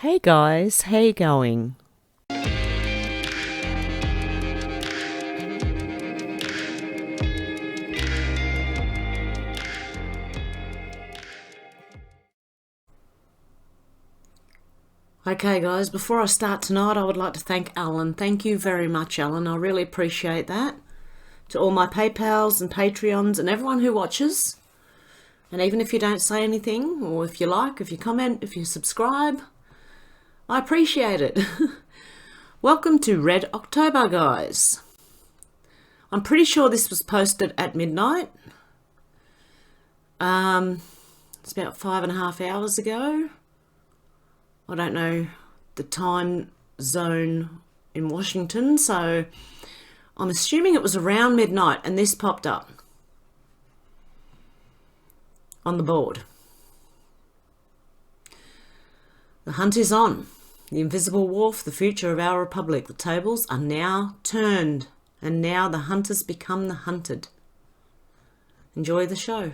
Hey guys, how you going? Okay guys, before I start tonight, I would like to thank Alan. Thank you very much, Alan. I really appreciate that. To all my PayPals and Patreons and everyone who watches. And even if you don't say anything, or if you like, if you comment, if you subscribe, I appreciate it. Welcome to Red October, guys. I'm pretty sure this was posted at midnight. It's about 5.5 hours ago. I don't know the time zone in Washington, so I'm assuming it was around midnight and this popped up on the board. The hunt is on. The invisible war for the future of our republic. The tables are now turned, and now the hunters become the hunted. Enjoy the show.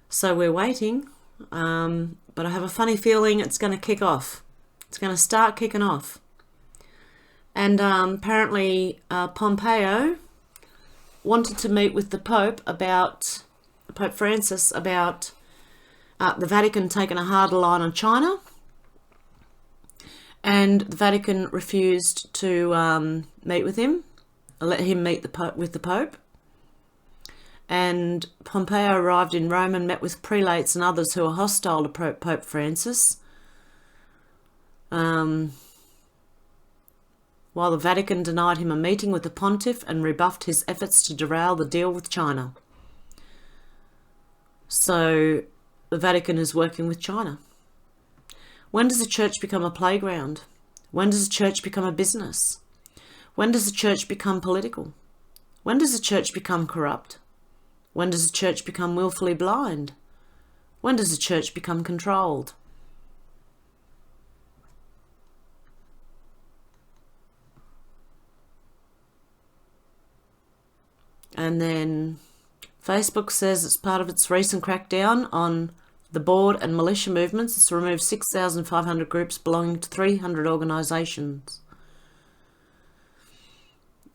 So we're waiting, but I have a funny feeling it's going to kick off. It's going to start kicking off. And apparently Pompeo wanted to meet with the Pope Francis about the Vatican taking a harder line on China. And the Vatican refused to meet with him, let him meet with the Pope. And Pompeo arrived in Rome and met with prelates and others who were hostile to Pope Francis. While the Vatican denied him a meeting with the pontiff and rebuffed his efforts to derail the deal with China. So the Vatican is working with China. When does a church become a playground? When does a church become a business? When does a church become political? When does a church become corrupt? When does a church become willfully blind? When does a church become controlled? And then Facebook says it's part of its recent crackdown on the board and militia movements. It's removed 6,500 groups belonging to 300 organisations.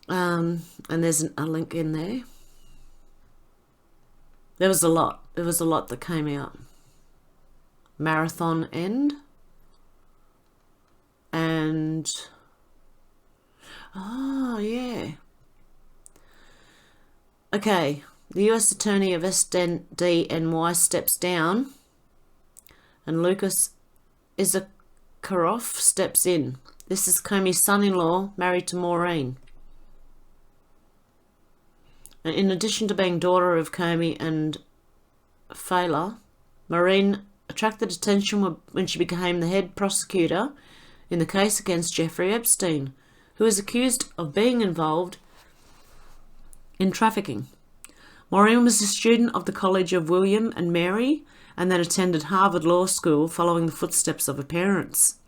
And there's a link in there. There was a lot. There was a lot that came out. Marathon end. And... oh, yeah. Okay. The US Attorney of SDNY steps down. And Lucas Issacharoff steps in. This is Comey's son-in-law, married to Maureen. And in addition to being daughter of Comey and Fowler, Maureen attracted attention when she became the head prosecutor in the case against Jeffrey Epstein, who is accused of being involved in trafficking. Maureen was a student of the College of William and Mary and then attended Harvard Law School following the footsteps of her parents.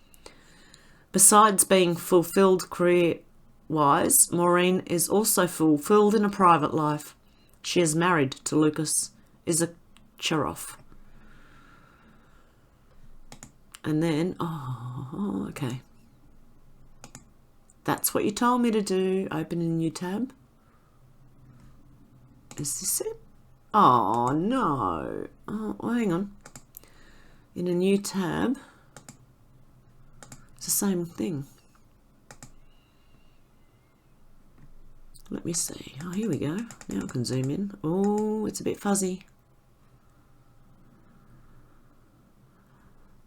Besides being fulfilled career-wise, Maureen is also fulfilled in a private life. She is married to Lucas Issacharoff. And then, oh, okay. That's what you told me to do. Open a new tab. Is this it? Oh, no. Oh, well, hang on. In a new tab. It's the same thing. Let me see. Oh, here we go. Now I can zoom in. Oh, it's a bit fuzzy.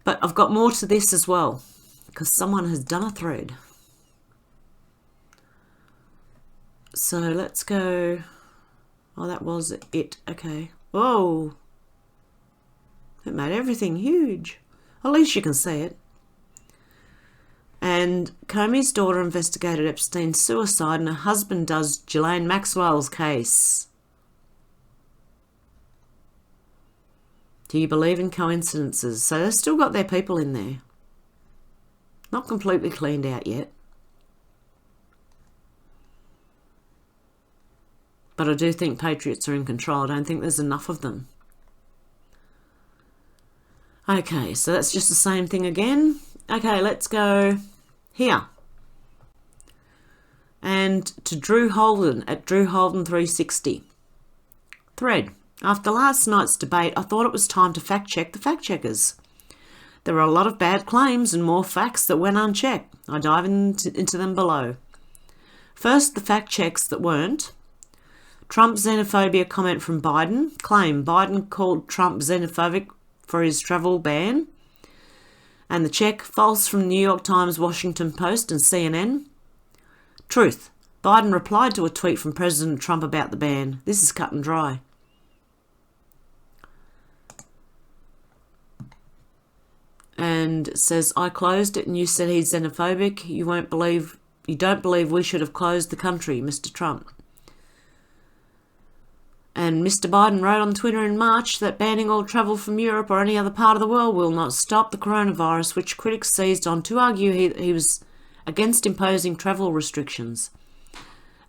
But I've got more to this as well, because someone has done a thread. So let's go... oh, that was it. Okay. Whoa. It made everything huge. At least you can see it. And Comey's daughter investigated Epstein's suicide and her husband does Ghislaine Maxwell's case. Do you believe in coincidences? So they've still got their people in there. Not completely cleaned out yet. But I do think patriots are in control. I don't think there's enough of them. Okay, so that's just the same thing again. Okay, let's go here. And to Drew Holden at Drew Holden 360. Thread. After last night's debate, I thought it was time to fact check the fact checkers. There were a lot of bad claims and more facts that went unchecked. I dive into them below. First, the fact checks that weren't. Trump xenophobia comment from Biden. Claim Biden called Trump xenophobic for his travel ban. And the check, false from New York Times, Washington Post and CNN. Truth. Biden replied to a tweet from President Trump about the ban. This is cut and dry. And it says, I closed it and you said he's xenophobic. You don't believe we should have closed the country, Mr. Trump. And Mr. Biden wrote on Twitter in March that banning all travel from Europe or any other part of the world will not stop the coronavirus, which critics seized on to argue he was against imposing travel restrictions.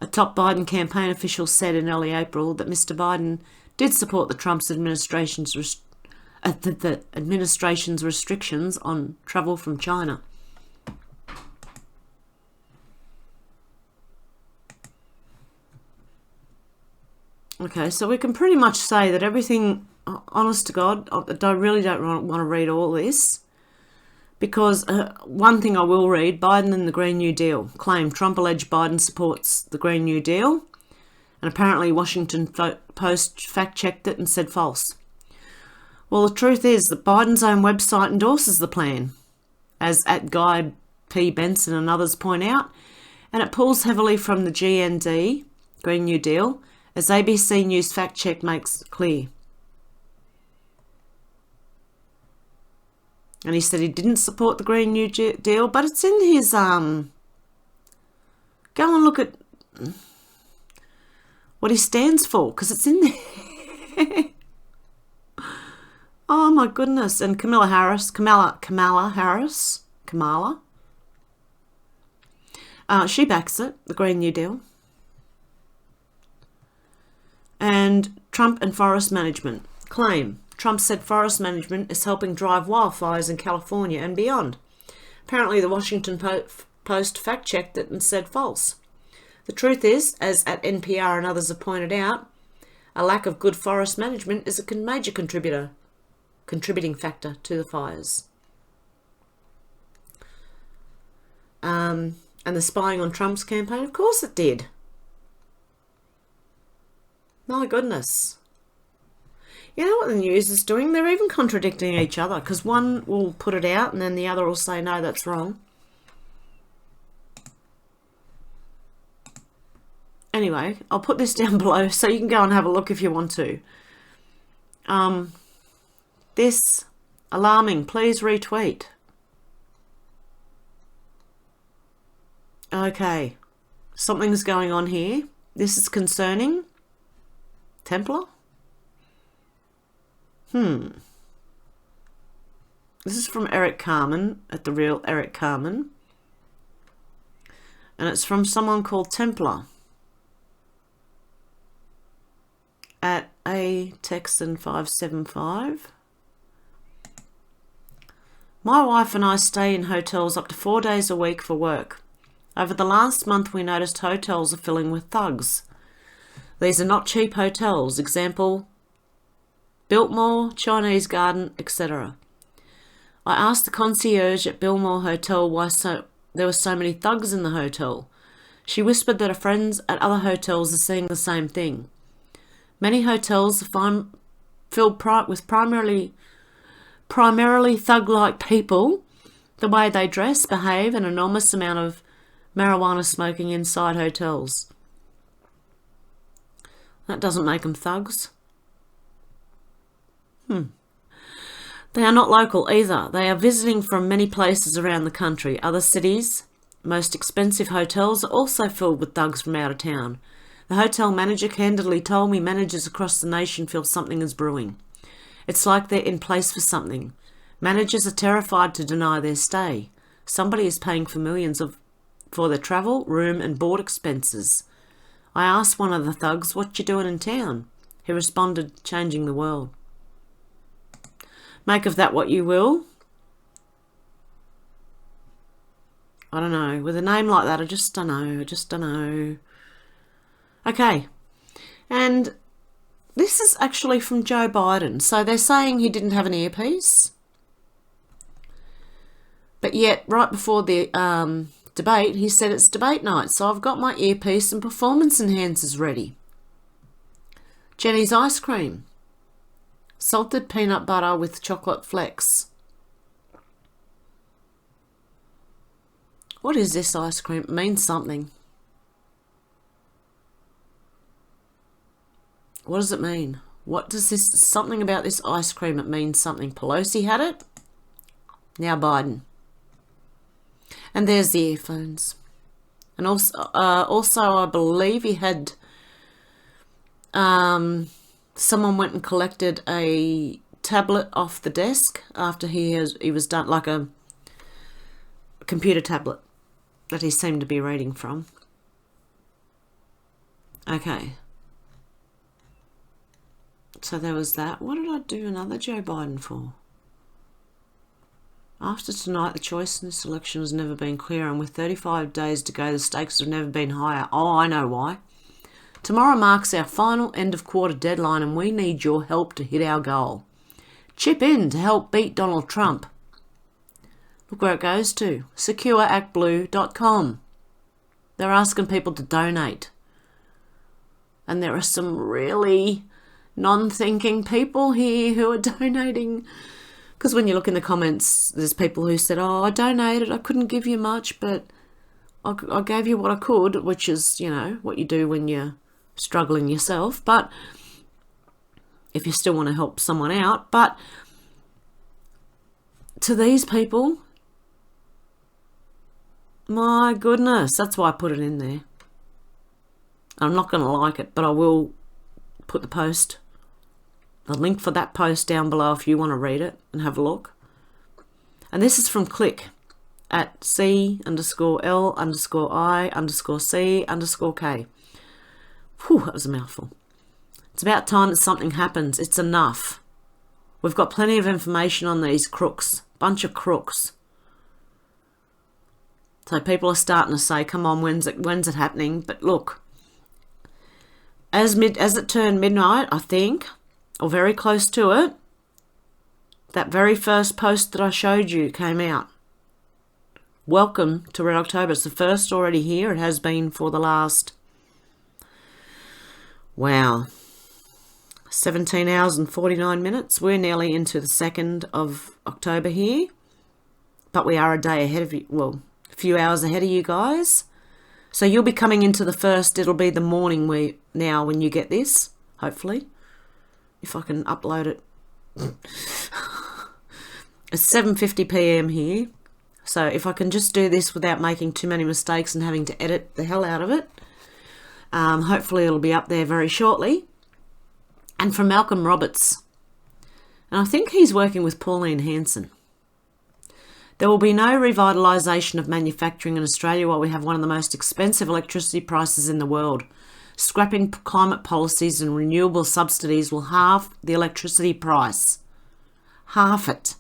A top Biden campaign official said in early April that Mr. Biden did support the Trump's administration's restrictions on travel from China. Okay, so we can pretty much say that everything, honest to God, I really don't want to read all this, because one thing I will read, Biden and the Green New Deal. Claim Trump alleged Biden supports the Green New Deal, and apparently Washington Post fact-checked it and said false. Well, the truth is that Biden's own website endorses the plan, as at Guy P. Benson and others point out, and it pulls heavily from the GND, Green New Deal, as ABC News fact check makes clear. And he said he didn't support the Green New Deal, but it's in his, go and look at what he stands for, because it's in there. Oh my goodness. And Kamala Harris, she backs it, the Green New Deal. And Trump and forest management. Claim. Trump said forest management is helping drive wildfires in California and beyond. Apparently the Washington Post fact-checked it and said false. The truth is, as at NPR and others have pointed out, a lack of good forest management is a major contributing factor to the fires. And the spying on Trump's campaign, of course it did. My goodness. You know what the news is doing? They're even contradicting each other, because one will put it out and then the other will say, no, that's wrong. Anyway, I'll put this down below so you can go and have a look if you want to. This, alarming, please retweet. Okay, something's going on here. This is concerning. Templar? This is from Eric Carmen at The Real Eric Carmen. And it's from someone called Templar at A Texan 575. My wife and I stay in hotels up to 4 days a week for work. Over the last month we noticed hotels are filling with thugs. These are not cheap hotels. Example, Biltmore, Chinese Garden, etc. I asked the concierge at Biltmore Hotel why there were so many thugs in the hotel. She whispered that her friends at other hotels are seeing the same thing. Many hotels are filled with primarily thug-like people, the way they dress, behave, an enormous amount of marijuana smoking inside hotels. That doesn't make them thugs. They are not local either. They are visiting from many places around the country. Other cities, most expensive hotels, are also filled with thugs from out of town. The hotel manager candidly told me managers across the nation feel something is brewing. It's like they're in place for something. Managers are terrified to deny their stay. Somebody is paying for millions for their travel, room and board expenses. I asked one of the thugs, what you doing in town? He responded, changing the world. Make of that what you will. I don't know. With a name like that, I just don't know. Okay. And this is actually from Joe Biden. So they're saying he didn't have an earpiece. But yet, right before the debate, he said it's debate night. So I've got my earpiece and performance enhancers ready. Jenny's ice cream. Salted peanut butter with chocolate flecks. What is this ice cream? It means something. What does it mean? What does this, something about this ice cream, it means something. Pelosi had it. Now Biden. And there's the earphones. And also I believe he had, someone went and collected a tablet off the desk after he was done, like a computer tablet that he seemed to be reading from. Okay. So there was that. What did I do another Joe Biden for? After tonight, the choice in this election has never been clearer, and with 35 days to go, the stakes have never been higher. Oh, I know why. Tomorrow marks our final end of quarter deadline, and we need your help to hit our goal. Chip in to help beat Donald Trump. Look where it goes to. secureactblue.com. They're asking people to donate. And there are some really non-thinking people here who are donating. Because when you look in the comments, there's people who said, oh, I donated, I couldn't give you much, but I gave you what I could, which is, you know, what you do when you're struggling yourself. But if you still want to help someone out. But to these people, my goodness, that's why I put it in there. I'm not going to like it, but I will put the post, the link for that post down below if you want to read it and have a look. And this is from Click at C_L_I_C_K. Whew, that was a mouthful. It's about time that something happens. It's enough. We've got plenty of information on these crooks. Bunch of crooks. So people are starting to say, come on, when's it happening? But look, as it turned midnight, I think, or very close to it, that very first post that I showed you came out. Welcome to Red October. It's the first already here. It has been for the last, 17 hours and 49 minutes. We're nearly into the 2nd of October here, but we are a day ahead of you. Well, a few hours ahead of you guys. So you'll be coming into the 1st. It'll be the morning now when you get this, hopefully, if I can upload it. It's 7:50 p.m. here. So if I can just do this without making too many mistakes and having to edit the hell out of it, hopefully it'll be up there very shortly. And from Malcolm Roberts. And I think he's working with Pauline Hanson. There will be no revitalisation of manufacturing in Australia while we have one of the most expensive electricity prices in the world. Scrapping climate policies and renewable subsidies will halve the electricity price. Half it.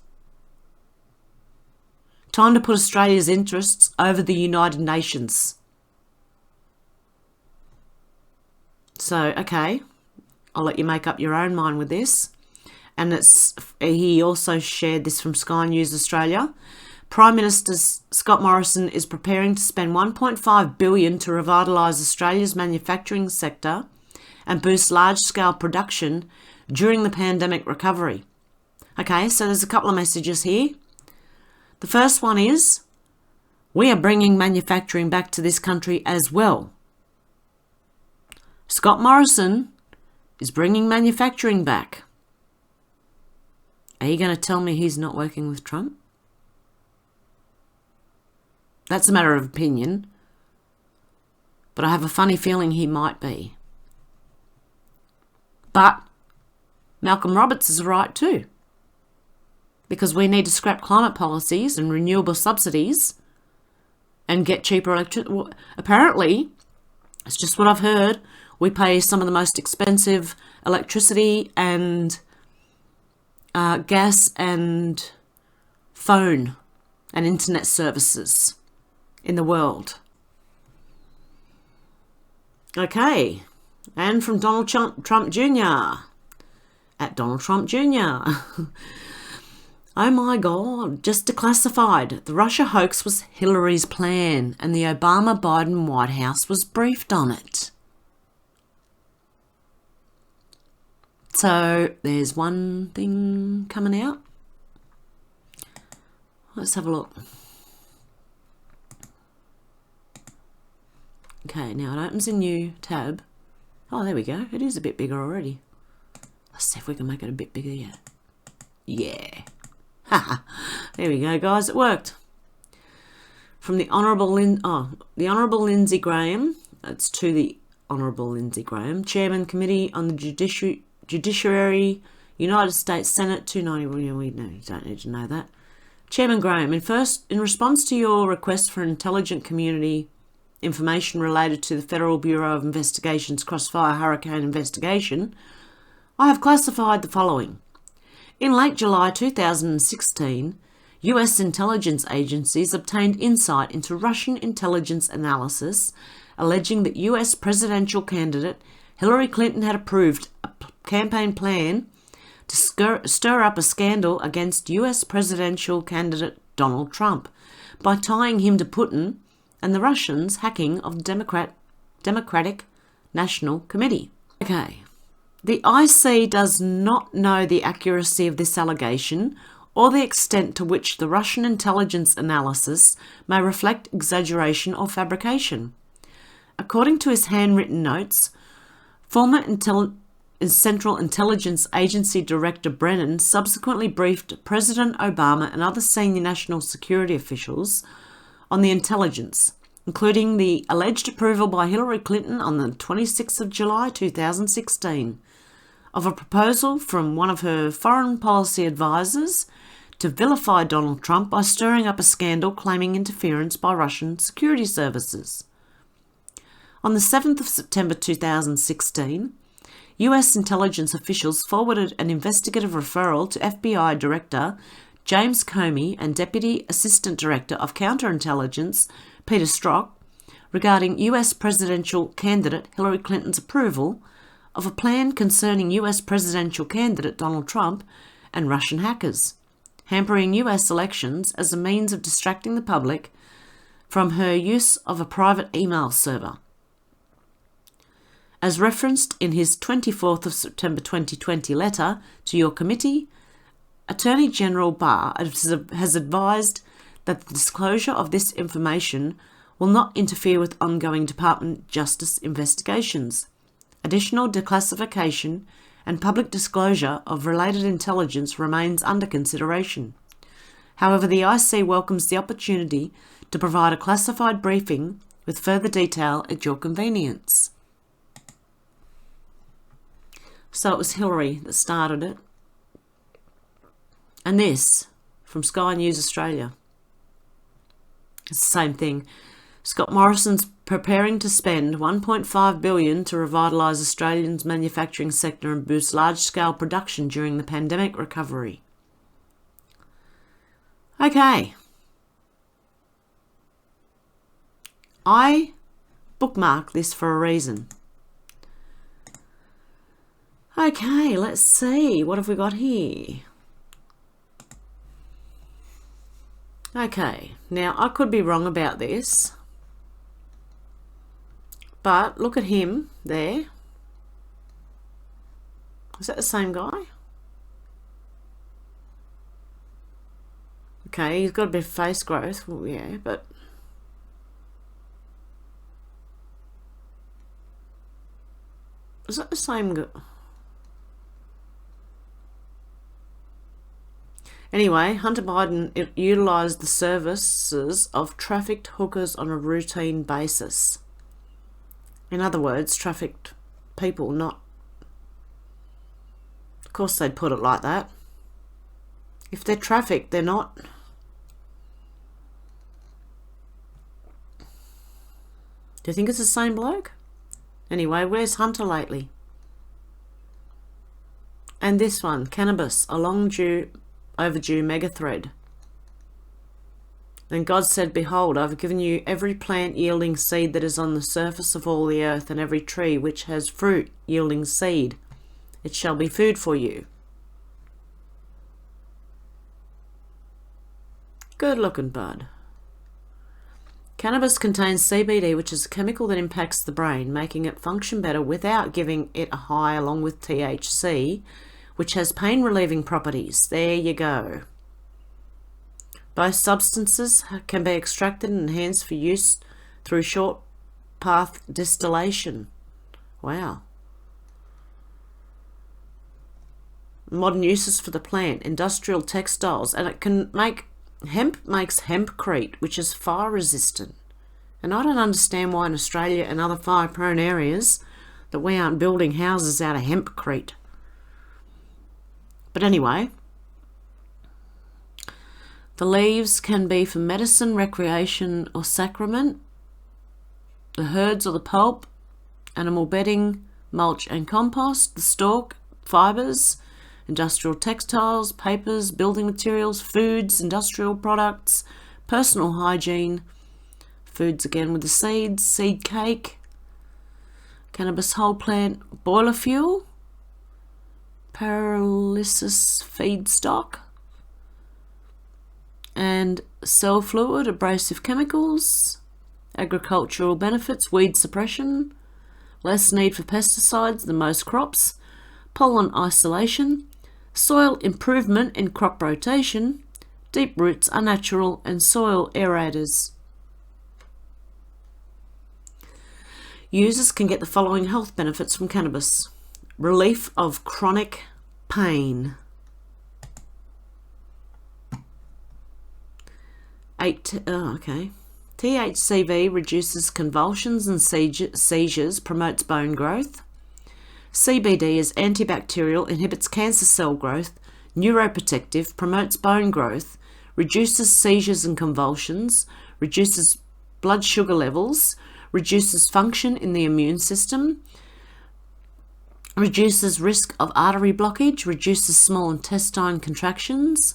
Time to put Australia's interests over the United Nations. So, okay, I'll let you make up your own mind with this. And he also shared this from Sky News Australia. Prime Minister Scott Morrison is preparing to spend $1.5 billion to revitalise Australia's manufacturing sector and boost large-scale production during the pandemic recovery. Okay, so there's a couple of messages here. The first one is, we are bringing manufacturing back to this country as well. Scott Morrison is bringing manufacturing back. Are you going to tell me he's not working with Trump? That's a matter of opinion, but I have a funny feeling he might be. But Malcolm Roberts is right too, because we need to scrap climate policies and renewable subsidies and get cheaper electricity. Well, apparently, it's just what I've heard, we pay some of the most expensive electricity and gas and phone and internet services in the world. Okay, and from Donald Trump Jr. at Donald Trump Jr. Oh my God, just declassified. The Russia hoax was Hillary's plan, and the Obama-Biden White House was briefed on it. So there's one thing coming out. Let's have a look. Okay, now it opens a new tab. Oh, there we go. It is a bit bigger already. Let's see if we can make it a bit bigger yet. Yeah. There we go, guys. It worked. From the Honourable Lindsey Graham. It's to the Honourable Lindsey Graham, Chairman Committee on the Judiciary, United States Senate 291. We know you don't need to know that. Chairman Graham, in response to your request for intelligent community information related to the Federal Bureau of Investigation's Crossfire Hurricane investigation, I have classified the following. In late July 2016, US intelligence agencies obtained insight into Russian intelligence analysis alleging that US presidential candidate Hillary Clinton had approved a campaign plan to stir up a scandal against US presidential candidate Donald Trump by tying him to Putin and the Russians' hacking of the Democratic National Committee. Okay. The IC does not know the accuracy of this allegation or the extent to which the Russian intelligence analysis may reflect exaggeration or fabrication. According to his handwritten notes, former Central Intelligence Agency Director Brennan subsequently briefed President Obama and other senior national security officials on the intelligence, including the alleged approval by Hillary Clinton on the 26th of July 2016 of a proposal from one of her foreign policy advisors to vilify Donald Trump by stirring up a scandal claiming interference by Russian security services. On the 7th of September 2016, US intelligence officials forwarded an investigative referral to FBI Director James Comey and Deputy Assistant Director of Counterintelligence Peter Strzok regarding US presidential candidate Hillary Clinton's approval of a plan concerning US presidential candidate Donald Trump and Russian hackers, hampering US elections as a means of distracting the public from her use of a private email server. As referenced in his 24th of September 2020 letter to your committee, Attorney General Barr has advised that the disclosure of this information will not interfere with ongoing Department of Justice investigations. Additional declassification and public disclosure of related intelligence remains under consideration. However, the IC welcomes the opportunity to provide a classified briefing with further detail at your convenience. So it was Hillary that started it. And this, from Sky News Australia. It's the same thing. Scott Morrison's preparing to spend $1.5 billion to revitalise Australia's manufacturing sector and boost large-scale production during the pandemic recovery. Okay. I bookmarked this for a reason. Okay, let's see. What have we got here? Okay, now I could be wrong about this, but look at him there. Is that the same guy? Okay, he's got a bit of face growth. Well, yeah, but is that the same guy? Anyway, Hunter Biden utilised the services of trafficked hookers on a routine basis. In other words, trafficked people, not... Of course they'd put it like that. If they're trafficked, they're not... Do you think it's the same bloke? Anyway, where's Hunter lately? And this one, Cannabis, a overdue mega thread. Then God said, Behold, I have given you every plant yielding seed that is on the surface of all the earth, and every tree which has fruit yielding seed. It shall be food for you. Good looking bud. Cannabis contains CBD, which is a chemical that impacts the brain, making it function better without giving it a high, along with THC, which has pain-relieving properties. There you go. Both substances can be extracted and enhanced for use through short path distillation. Wow. Modern uses for the plant, industrial textiles, and it can make hemp makes hempcrete, which is fire resistant. And I don't understand why in Australia and other fire prone areas that we aren't building houses out of hempcrete. But anyway, the leaves can be for medicine, recreation, or sacrament. The herds or the pulp, animal bedding, mulch and compost. The stalk, fibres, industrial textiles, papers, building materials, foods, industrial products, personal hygiene, foods again with the seeds, seed cake, cannabis whole plant, boiler fuel, pyrolysis feedstock, and cell fluid, abrasive chemicals, agricultural benefits, weed suppression, less need for pesticides than most crops, pollen isolation, soil improvement in crop rotation, deep roots are natural, and soil aerators. Users can get the following health benefits from cannabis. Relief of chronic pain. THCV reduces convulsions and seizures, promotes bone growth. CBD is antibacterial, inhibits cancer cell growth, neuroprotective, promotes bone growth, reduces seizures and convulsions, reduces blood sugar levels, reduces function in the immune system, reduces risk of artery blockage, reduces small intestine contractions,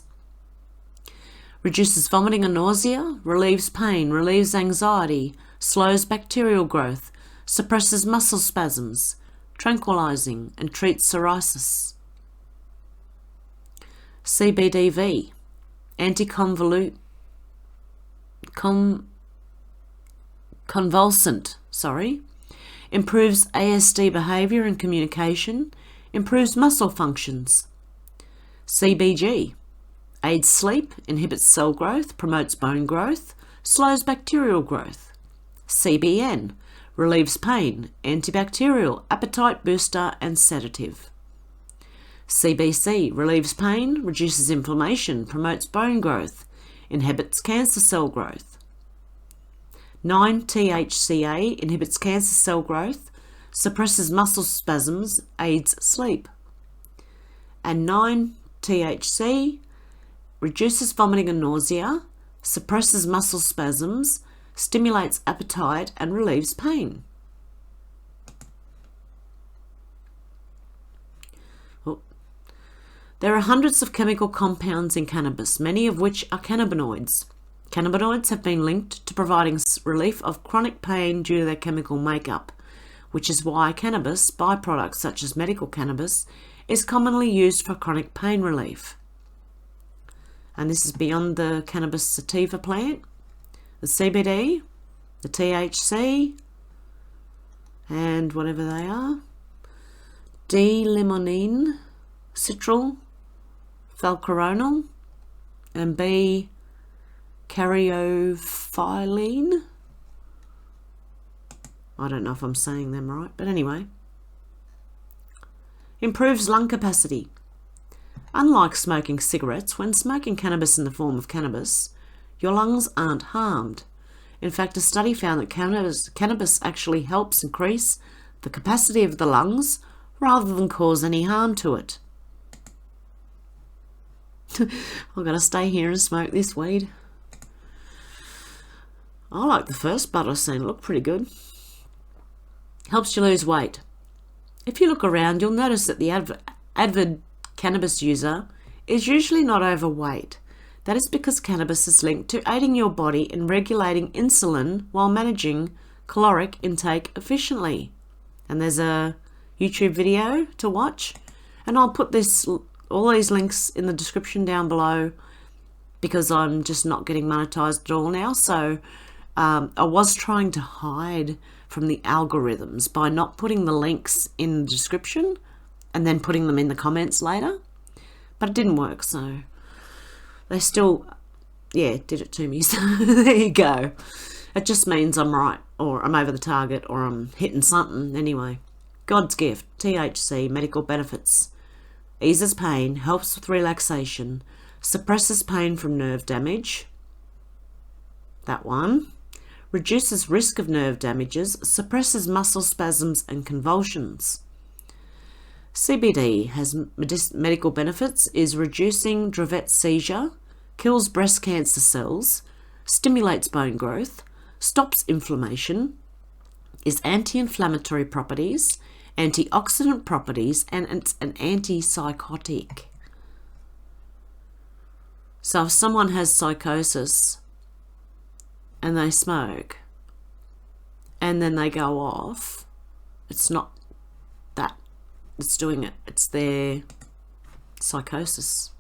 reduces vomiting and nausea, relieves pain, relieves anxiety, slows bacterial growth, suppresses muscle spasms, tranquilizing, and treats psoriasis. CBDV, convulsant, improves ASD behaviour and communication, improves muscle functions. CBG, aids sleep, inhibits cell growth, promotes bone growth, slows bacterial growth. CBN, relieves pain, antibacterial, appetite booster and sedative. CBC, relieves pain, reduces inflammation, promotes bone growth, inhibits cancer cell growth. 9-THCA inhibits cancer cell growth, suppresses muscle spasms, aids sleep. And 9-THC reduces vomiting and nausea, suppresses muscle spasms, stimulates appetite and relieves pain. There are hundreds of chemical compounds in cannabis, many of which are cannabinoids. Cannabinoids have been linked to providing relief of chronic pain due to their chemical makeup, which is why cannabis, byproducts such as medical cannabis, is commonly used for chronic pain relief. And this is beyond the cannabis sativa plant, the CBD, the THC, and whatever they are, D-limonene, citral, falcaronal, and B-caryophyllene. I don't know if I'm saying them right, but anyway. Improves lung capacity. Unlike smoking cigarettes, when smoking cannabis in the form of cannabis, your lungs aren't harmed. In fact, a study found that cannabis actually helps increase the capacity of the lungs rather than cause any harm to it. I've got to stay here and smoke this weed. I like the first bud I've seen. It looked pretty good. Helps you lose weight. If you look around, you'll notice that the cannabis user is usually not overweight. That is because cannabis is linked to aiding your body in regulating insulin while managing caloric intake efficiently. And there's a YouTube video to watch, and I'll put all these links in the description down below because I'm just not getting monetized at all now. So I was trying to hide from the algorithms by not putting the links in the description and then putting them in the comments later, but it didn't work, so they still, did it to me. So there you go. It just means I'm right, or I'm over the target, or I'm hitting something. Anyway, God's gift, THC, medical benefits. Eases pain, helps with relaxation, suppresses pain from nerve damage. That one. Reduces risk of nerve damages, suppresses muscle spasms and convulsions. CBD has medical benefits, is reducing Dravet seizure, kills breast cancer cells, stimulates bone growth, stops inflammation, is anti-inflammatory properties, antioxidant properties, and it's an antipsychotic. So if someone has psychosis and they smoke and then they go off, it's not that that's doing it, it's their psychosis.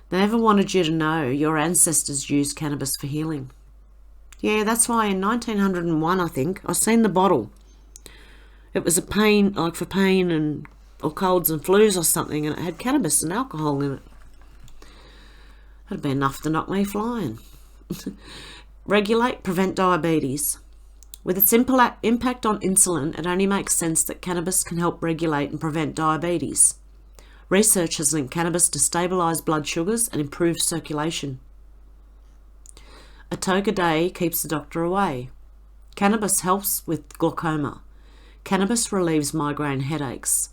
They never wanted you to know your ancestors used cannabis for healing. Yeah, that's why in 1901, I think, I seen the bottle. It was a pain, like for pain and or colds and flus or something, and it had cannabis and alcohol in it. That'd be enough to knock me flying. Regulate, prevent diabetes. With its impact on insulin, it only makes sense that cannabis can help regulate and prevent diabetes. Research has linked cannabis to stabilise blood sugars and improve circulation. A toke a day keeps the doctor away. Cannabis helps with glaucoma. Cannabis relieves migraine headaches.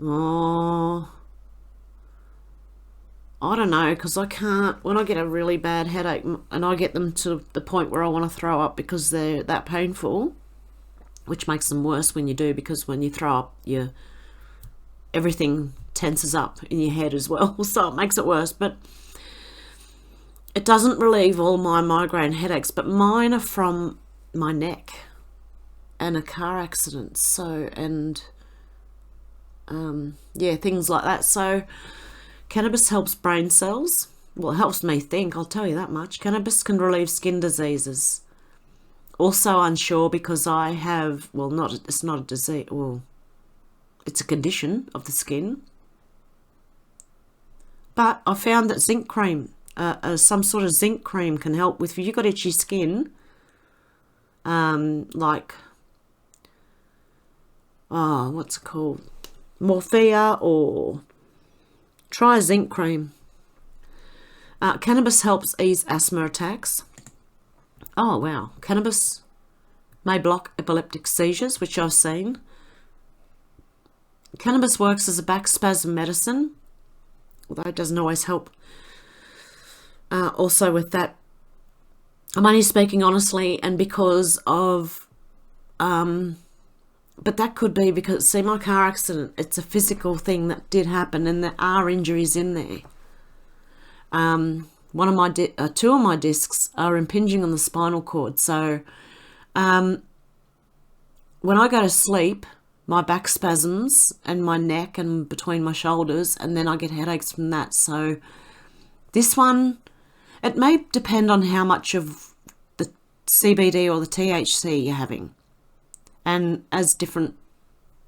Oh, I don't know, because I can't, when I get a really bad headache and I get them to the point where I want to throw up because they're that painful, which makes them worse when you do, because when you throw up, everything tenses up in your head as well, so it makes it worse. But it doesn't relieve all my migraine headaches, but mine are from my neck and a car accident, things like that. So cannabis helps brain cells. Well, it helps me think, I'll tell you that much. Cannabis can relieve skin diseases. Also unsure because I have, it's not a disease, it's a condition of the skin. But I found that zinc cream, some sort of zinc cream can help with, if you've got itchy skin, what's it called? Morphia, or try zinc cream. Cannabis helps ease asthma attacks. Oh, wow. Cannabis may block epileptic seizures, which I've seen. Cannabis works as a back spasm medicine, although it doesn't always help. Also with that, I'm only speaking honestly, and because of, but that could be because, see, my car accident, it's a physical thing that did happen, and there are injuries in there. Two of my discs are impinging on the spinal cord. So when I go to sleep, my back spasms and my neck and between my shoulders, and then I get headaches from that. So this one, it may depend on how much of the CBD or the THC you're having. And as different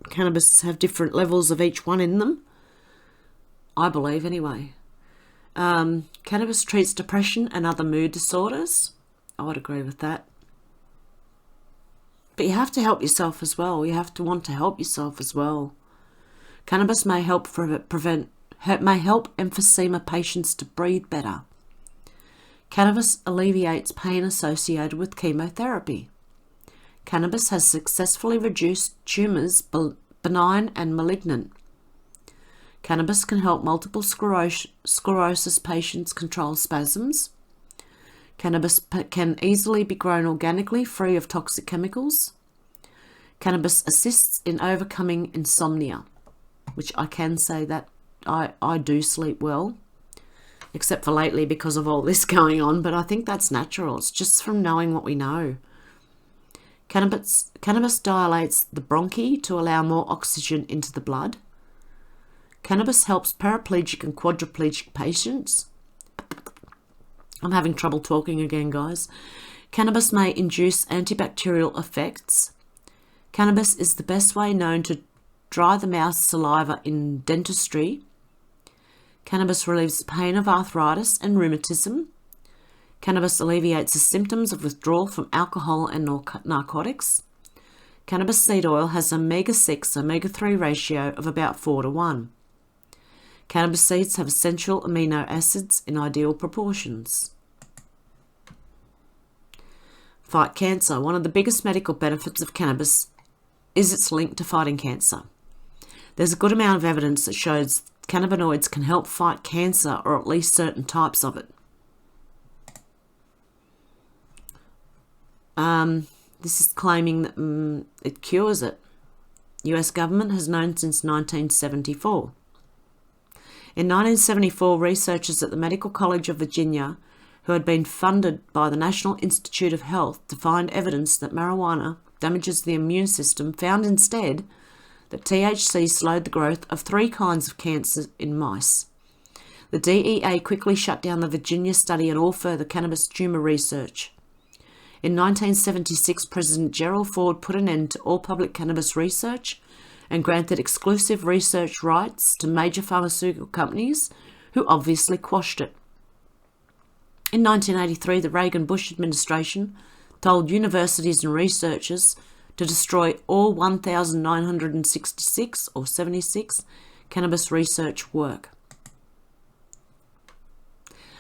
cannabis have different levels of each one in them, I believe anyway. Cannabis treats depression and other mood disorders. I would agree with that. But you have to help yourself as well. You have to want to help yourself as well. Cannabis may help help emphysema patients to breathe better. Cannabis alleviates pain associated with chemotherapy. Cannabis has successfully reduced tumours, benign and malignant. Cannabis can help multiple sclerosis patients control spasms. Cannabis can easily be grown organically, free of toxic chemicals. Cannabis assists in overcoming insomnia. which I can say that I do sleep well, except for lately because of all this going on, but I think that's natural. It's just from knowing what we know. Cannabis dilates the bronchi to allow more oxygen into the blood. Cannabis helps paraplegic and quadriplegic patients. I'm having trouble talking again, guys. Cannabis may induce antibacterial effects. Cannabis is the best way known to dry the mouth saliva in dentistry. Cannabis relieves the pain of arthritis and rheumatism. Cannabis alleviates the symptoms of withdrawal from alcohol and narcotics. Cannabis seed oil has an omega-6, omega-3 ratio of about 4:1. Cannabis seeds have essential amino acids in ideal proportions. Fight cancer. One of the biggest medical benefits of cannabis is its link to fighting cancer. There's a good amount of evidence that shows cannabinoids can help fight cancer, or at least certain types of it. This is claiming that it cures it. US government has known since 1974. In 1974, researchers at the Medical College of Virginia, who had been funded by the National Institute of Health to find evidence that marijuana damages the immune system, found instead that THC slowed the growth of 3 kinds of cancer in mice. The DEA quickly shut down the Virginia study and all further cannabis tumor research. In 1976, President Gerald Ford put an end to all public cannabis research and granted exclusive research rights to major pharmaceutical companies who obviously quashed it. In 1983, the Reagan-Bush administration told universities and researchers to destroy all 1,966 or 76 cannabis research work.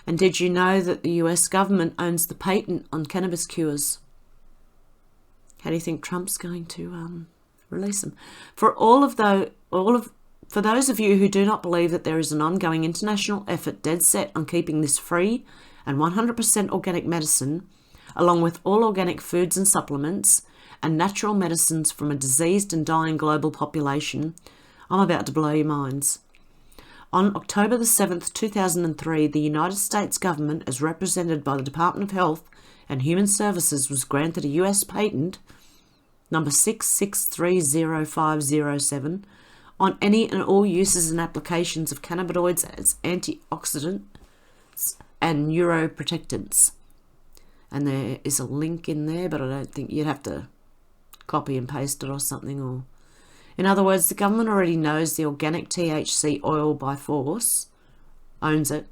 And did you know that the US government owns the patent on cannabis cures? How do you think Trump's going to release them? For those of you who do not believe that there is an ongoing international effort dead set on keeping this free and 100% organic medicine, along with all organic foods and supplements and natural medicines from a diseased and dying global population, I'm about to blow your minds. On October the 7th, 2003, the United States government, as represented by the Department of Health and Human Services, was granted a US patent, number 6630507, on any and all uses and applications of cannabinoids as antioxidants and neuroprotectants. And there is a link in there, but I don't think you'd have to copy and paste it or something. Or, in other words, the government already knows the organic THC oil by force, owns it,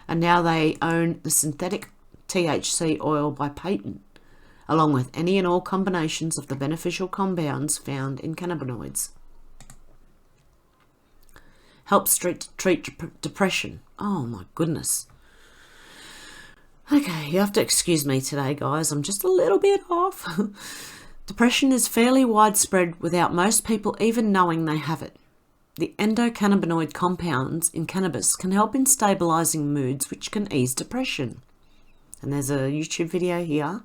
and now they own the synthetic THC oil by patent, along with any and all combinations of the beneficial compounds found in cannabinoids. Helps treat depression. Oh my goodness. Okay, you have to excuse me today, guys. I'm just a little bit off. Depression is fairly widespread without most people even knowing they have it. The endocannabinoid compounds in cannabis can help in stabilising moods, which can ease depression. And there's a YouTube video here.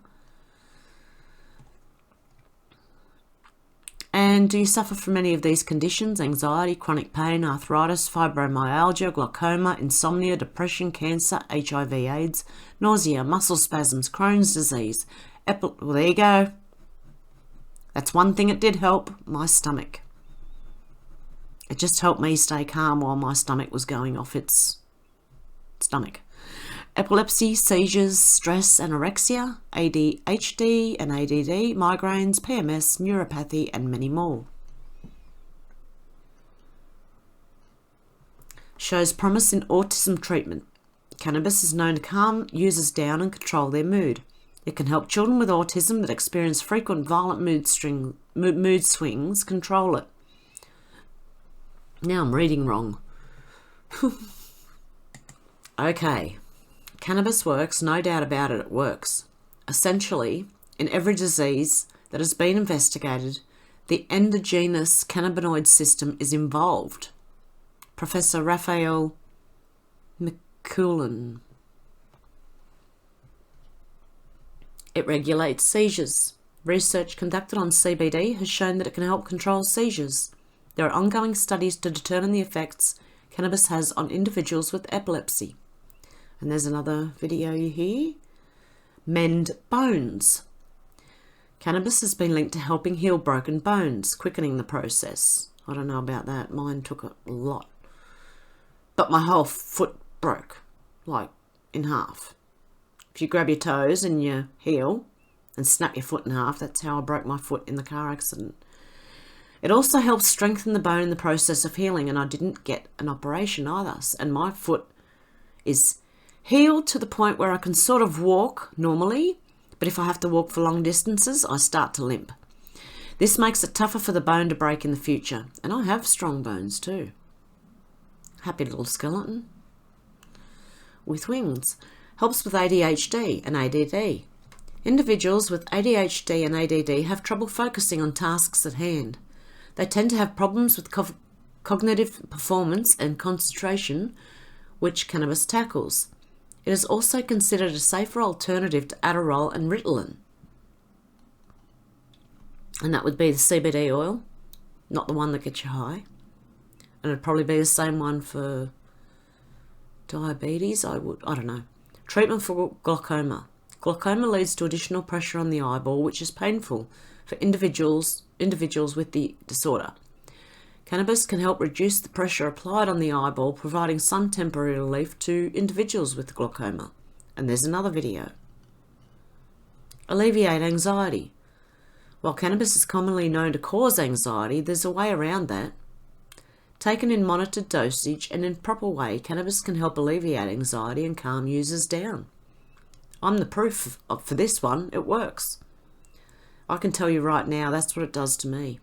And do you suffer from any of these conditions? Anxiety, chronic pain, arthritis, fibromyalgia, glaucoma, insomnia, depression, cancer, HIV/AIDS, nausea, muscle spasms, Crohn's disease. Well, there you go. That's one thing it did help, my stomach. It just helped me stay calm while my stomach was going off its stomach. Epilepsy, seizures, stress, anorexia, ADHD and ADD, migraines, PMS, neuropathy, and many more. Shows promise in autism treatment. Cannabis is known to calm users down and control their mood. It can help children with autism that experience frequent violent mood swings control it. Now I'm reading wrong. Okay. Cannabis works, no doubt about it, it works. Essentially, in every disease that has been investigated, the endogenous cannabinoid system is involved. Professor Raphael McCullen. It regulates seizures. Research conducted on CBD has shown that it can help control seizures. There are ongoing studies to determine the effects cannabis has on individuals with epilepsy. And there's another video here. Mend bones. Cannabis has been linked to helping heal broken bones, quickening the process. I don't know about that. Mine took a lot. But my whole foot broke, like in half. If you grab your toes and your heel and snap your foot in half, that's how I broke my foot in the car accident. It also helps strengthen the bone in the process of healing, and I didn't get an operation either. And my foot is healed to the point where I can sort of walk normally, but if I have to walk for long distances, I start to limp. This makes it tougher for the bone to break in the future, and I have strong bones too. Happy little skeleton. With wings. Helps with ADHD and ADD. Individuals with ADHD and ADD have trouble focusing on tasks at hand. They tend to have problems with cognitive performance and concentration, which cannabis tackles. It is also considered a safer alternative to Adderall and Ritalin. And that would be the CBD oil, not the one that gets you high. And it'd probably be the same one for diabetes, I don't know. Treatment for glaucoma. Glaucoma leads to additional pressure on the eyeball, which is painful for individuals with the disorder. Cannabis can help reduce the pressure applied on the eyeball, providing some temporary relief to individuals with glaucoma. And there's another video. Alleviate anxiety. While cannabis is commonly known to cause anxiety, there's a way around that. Taken in monitored dosage and in proper way, cannabis can help alleviate anxiety and calm users down. I'm the proof for this one. It works. I can tell you right now, that's what it does to me.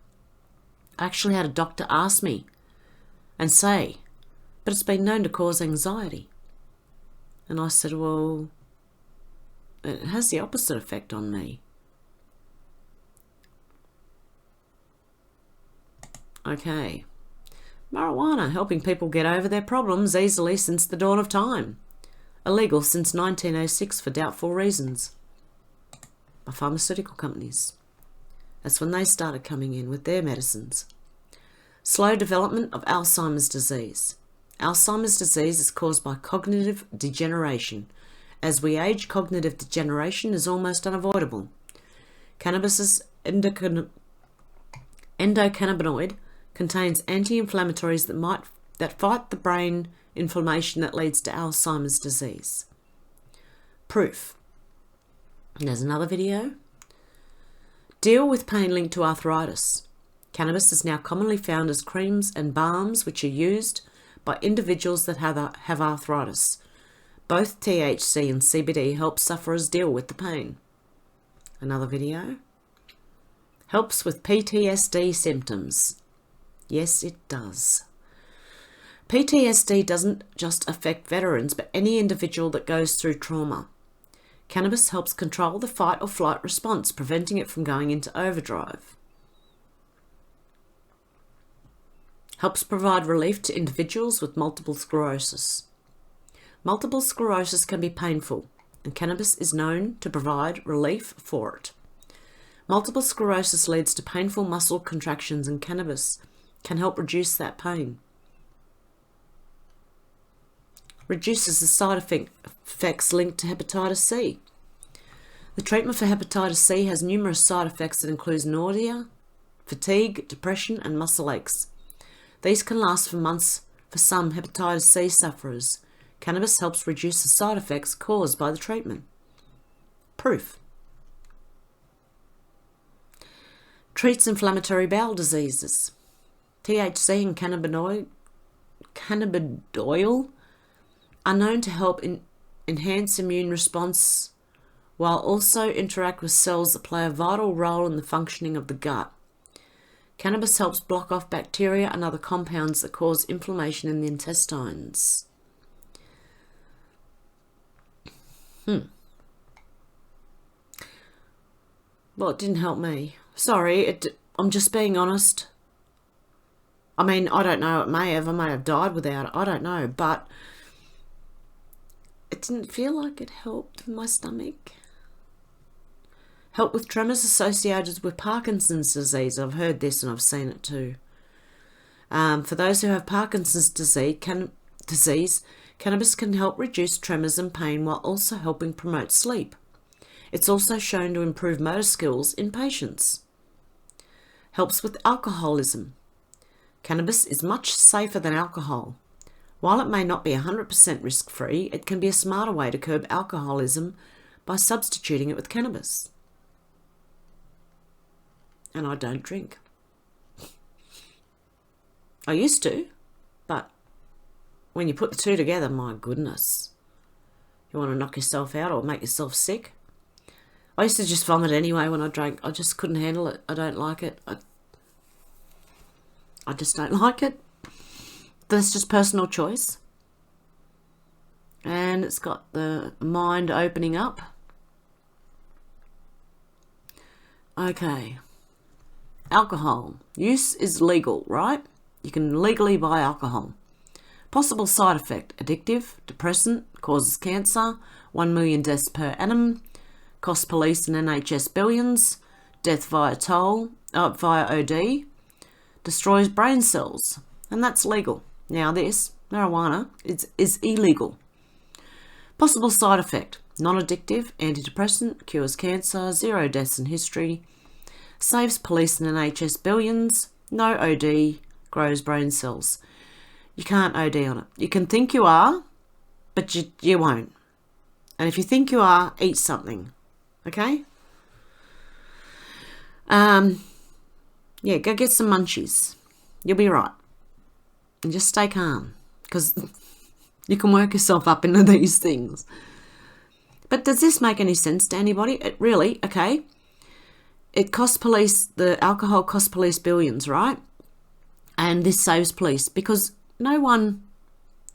I actually had a doctor ask me and say, but it's been known to cause anxiety. And I said, well, it has the opposite effect on me. Okay. Marijuana, helping people get over their problems easily since the dawn of time. Illegal since 1906 for doubtful reasons. By pharmaceutical companies. That's when they started coming in with their medicines. Slow development of Alzheimer's disease. Alzheimer's disease is caused by cognitive degeneration. As we age, cognitive degeneration is almost unavoidable. Cannabis's endocannabinoid contains anti-inflammatories that fight the brain inflammation that leads to Alzheimer's disease. Proof. And there's another video. Deal with pain linked to arthritis. Cannabis is now commonly found as creams and balms which are used by individuals that have arthritis. Both THC and CBD help sufferers deal with the pain. Another video. Helps with PTSD symptoms. Yes, it does. PTSD doesn't just affect veterans, but any individual that goes through trauma. Cannabis helps control the fight or flight response, preventing it from going into overdrive. Helps provide relief to individuals with multiple sclerosis. Multiple sclerosis can be painful, and cannabis is known to provide relief for it. Multiple sclerosis leads to painful muscle contractions, and cannabis can help reduce that pain. Reduces the side effects linked to hepatitis C. The treatment for hepatitis C has numerous side effects that include nausea, fatigue, depression, and muscle aches. These can last for months for some hepatitis C sufferers. Cannabis helps reduce the side effects caused by the treatment. Proof. Treats inflammatory bowel diseases. THC and cannabidiol are known to help enhance immune response while also interact with cells that play a vital role in the functioning of the gut. Cannabis helps block off bacteria and other compounds that cause inflammation in the intestines. Well, it didn't help me. Sorry, I'm just being honest. I mean, I don't know, I may have died without it, I don't know, but it didn't feel like it helped with my stomach. Help with tremors associated with Parkinson's disease. I've heard this and I've seen it too. For those who have Parkinson's disease, cannabis can help reduce tremors and pain while also helping promote sleep. It's also shown to improve motor skills in patients. Helps with alcoholism. Cannabis is much safer than alcohol. While it may not be 100% risk-free, it can be a smarter way to curb alcoholism by substituting it with cannabis. And I don't drink. I used to, but when you put the two together, my goodness, you want to knock yourself out or make yourself sick. I used to just vomit anyway when I drank. I just couldn't handle it. I don't like it. I just don't like it. That's just personal choice. And it's got the mind opening up. Okay. Alcohol. Use is legal, right? You can legally buy alcohol. Possible side effect: addictive, depressant, causes cancer, 1 million deaths per annum, costs police and NHS billions, death via via OD, destroys brain cells, and that's legal. Now this, marijuana, is illegal. Possible side effect: non-addictive, antidepressant, cures cancer, 0 deaths in history, saves police and NHS billions, no OD, grows brain cells. You can't OD on it. You can think you are, but you won't. And if you think you are, eat something. Okay? Yeah, go get some munchies. You'll be right. And just stay calm, because you can work yourself up into these things. But does this make any sense to anybody? It really, okay. It costs police, the alcohol costs police billions, right? And this saves police, because no one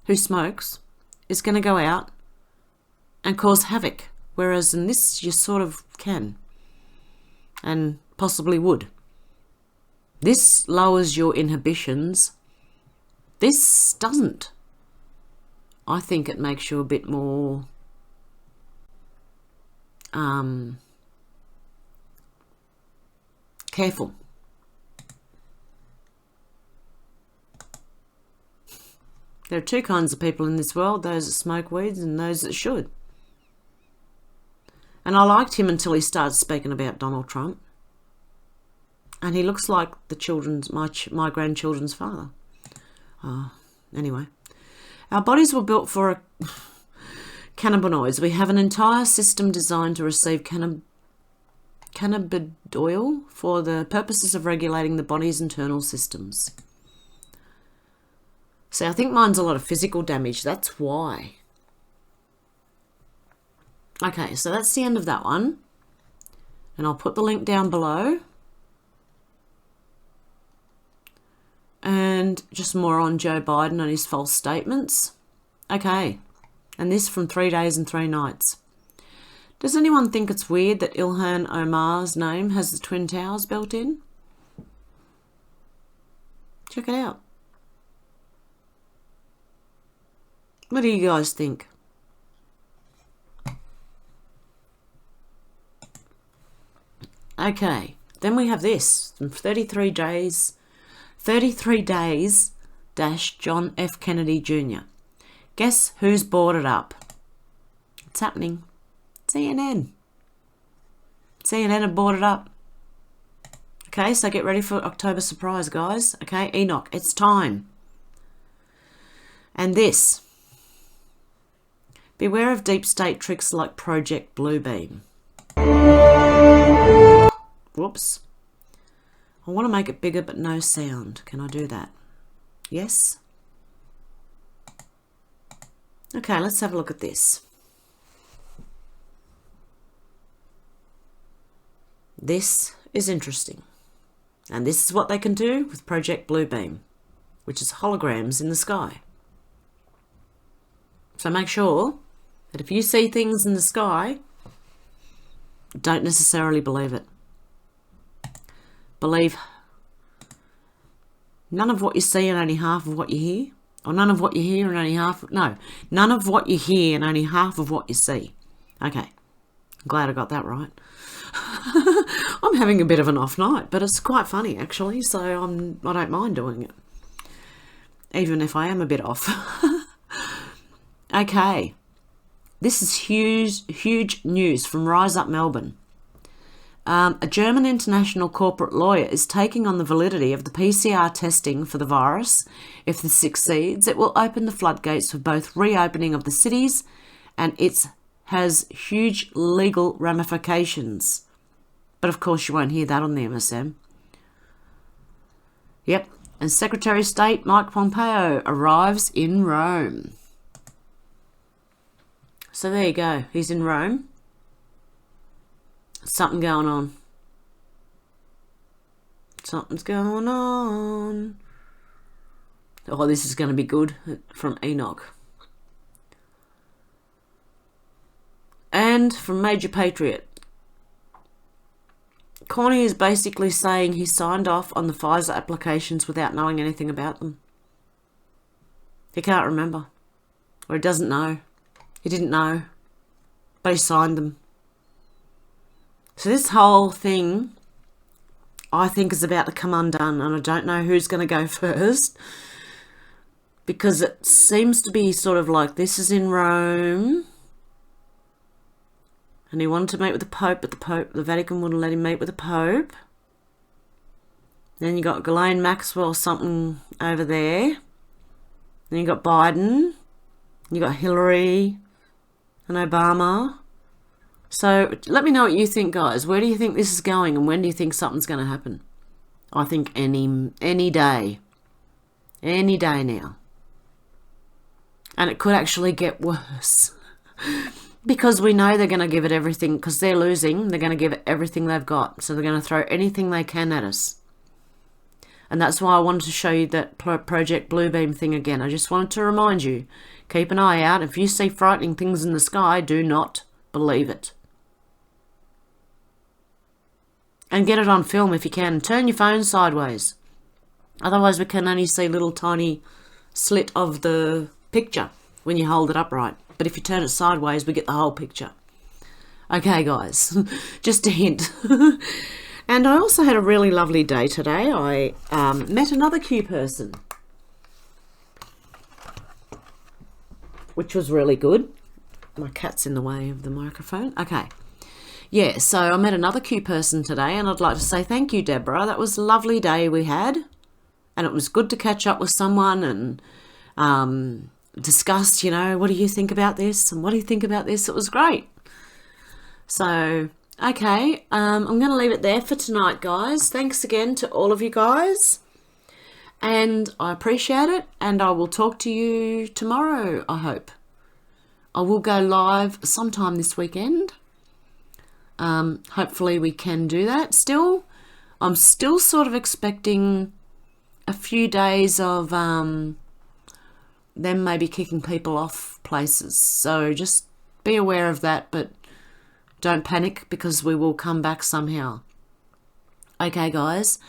who smokes is going to go out and cause havoc. Whereas in this, you sort of can and possibly would. This lowers your inhibitions. This doesn't. I think it makes you a bit more careful. There are two kinds of people in this world: those that smoke weeds and those that should. And I liked him until he started speaking about Donald Trump. And he looks like the my grandchildren's father. Anyway, our bodies were built for cannabinoids. We have an entire system designed to receive cannabinoid oil for the purposes of regulating the body's internal systems. See, I think mine's a lot of physical damage. That's why. Okay, so that's the end of that one. And I'll put the link down below. And just more on Joe Biden and his false statements. Okay, and this from 3 Days and 3 Nights. Does anyone think it's weird that Ilhan Omar's name has the Twin Towers built in? Check it out. What do you guys think? Okay, then we have this from 33 days - John F. Kennedy Jr. Guess who's bought it up? It's happening. CNN. CNN have bought it up. Okay, so get ready for October surprise, guys. Okay, Enoch, it's time. And this. Beware of deep state tricks like Project Bluebeam. Whoops. I want to make it bigger but no sound. Can I do that? Yes? Okay, let's have a look at this. This is interesting. And this is what they can do with Project Bluebeam, which is holograms in the sky. So make sure that if you see things in the sky, don't necessarily believe it. Believe none of what you see and only half of what you hear. Or none of what you hear and only half... No, none of what you hear and only half of what you see. Okay, I'm glad I got that right. I'm having a bit of an off night, but it's quite funny actually, so I don't mind doing it. even if I am a bit off. Okay, this is huge news from Rise Up Melbourne. A German international corporate lawyer is taking on the validity of the PCR testing for the virus. If this succeeds, it will open the floodgates for both reopening of the cities, and it has huge legal ramifications. But of course you won't hear that on the MSM. Yep, and Secretary of State Mike Pompeo arrives in Rome. So there you go, he's in Rome. Something going on. Something's going on. Oh, this is going to be good, from Enoch. And from Major Patriot. Corny is basically saying he signed off on the Pfizer applications without knowing anything about them. He can't remember. Or he doesn't know. He didn't know. But he signed them. So this whole thing, I think, is about to come undone, and I don't know who's going to go first, because it seems to be sort of like this is in Rome, and he wanted to meet with the Pope, but the Vatican wouldn't let him meet with the Pope. Then you got Ghislaine Maxwell something over there. Then you got Biden. You got Hillary and Obama. So let me know what you think, guys. Where do you think this is going, and when do you think something's going to happen? I think any day. Any day now. And it could actually get worse. Because we know they're going to give it everything, because they're losing. They're going to give it everything they've got. So they're going to throw anything they can at us. And that's why I wanted to show you that Project Bluebeam thing again. I just wanted to remind you, keep an eye out. If you see frightening things in the sky, do not believe it. And get it on film if you can. Turn your phone sideways. Otherwise we can only see little tiny slit of the picture when you hold it upright. But if you turn it sideways, we get the whole picture. Okay, guys. Just a hint. And I also had a really lovely day today. I met another Q person, which was really good. My cat's in the way of the microphone. Okay. Yeah, so I met another Q person today, and I'd like to say thank you, Deborah. That was a lovely day we had, and it was good to catch up with someone and discuss, you know, what do you think about this, and what do you think about this? It was great. So, okay, I'm going to leave it there for tonight, guys. Thanks again to all of you guys, and I appreciate it, and I will talk to you tomorrow, I hope. I will go live sometime this weekend. Hopefully we can do that still. I'm still sort of expecting a few days of them maybe kicking people off places. So just be aware of that, but don't panic, because we will come back somehow. Okay, guys,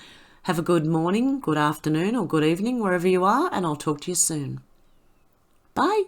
have a good morning, good afternoon, or good evening, wherever you are, and I'll talk to you soon. Bye.